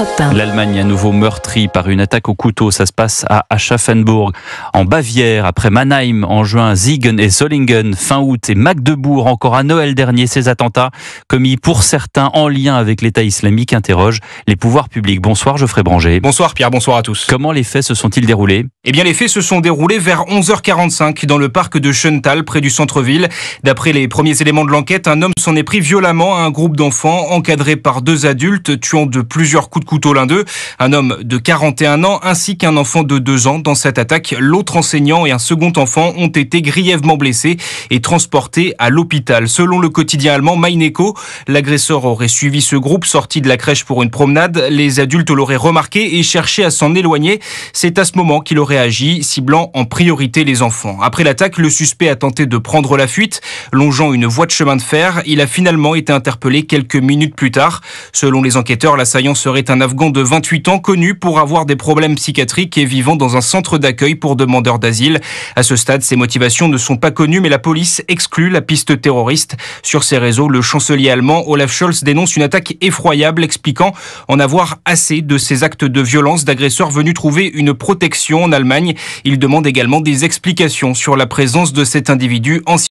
Europe 1. L'Allemagne à nouveau meurtrie par une attaque au couteau. Ça se passe à Aschaffenburg, en Bavière. Après Mannheim en juin, Siegen et Solingen fin août et Magdebourg encore à Noël dernier. Ces attentats commis pour certains en lien avec l'État islamique interrogent les pouvoirs publics. Bonsoir Geoffrey Branger. Bonsoir Pierre, bonsoir à tous. Comment les faits se sont-ils déroulés ? Eh bien les faits se sont déroulés vers 11h45 dans le parc de Schöntal, près du centre-ville. D'après les premiers éléments de l'enquête, un homme s'en est pris violemment à un groupe d'enfants encadrés par deux adultes, tuant de plusieurs coups de couteau l'un d'eux. Un homme de 41 ans ainsi qu'un enfant de 2 ans. Dans cette attaque, l'autre enseignant et un second enfant ont été grièvement blessés et transportés à l'hôpital. Selon le quotidien allemand Mein Echo, l'agresseur aurait suivi ce groupe sorti de la crèche pour une promenade. Les adultes l'auraient remarqué et cherché à s'en éloigner. C'est à ce moment qu'il aurait agi, ciblant en priorité les enfants. Après l'attaque, le suspect a tenté de prendre la fuite, longeant une voie de chemin de fer. Il a finalement été interpellé quelques minutes plus tard. Selon les enquêteurs, l'assaillant serait un Afghan de 28 ans, connu pour avoir des problèmes psychiatriques et vivant dans un centre d'accueil pour demandeurs d'asile. À ce stade, ses motivations ne sont pas connues, mais la police exclut la piste terroriste. Sur ses réseaux, le chancelier allemand Olaf Scholz dénonce une attaque effroyable, expliquant en avoir assez de ces actes de violence d'agresseurs venus trouver une protection en Allemagne. Il demande également des explications sur la présence de cet individu ancien.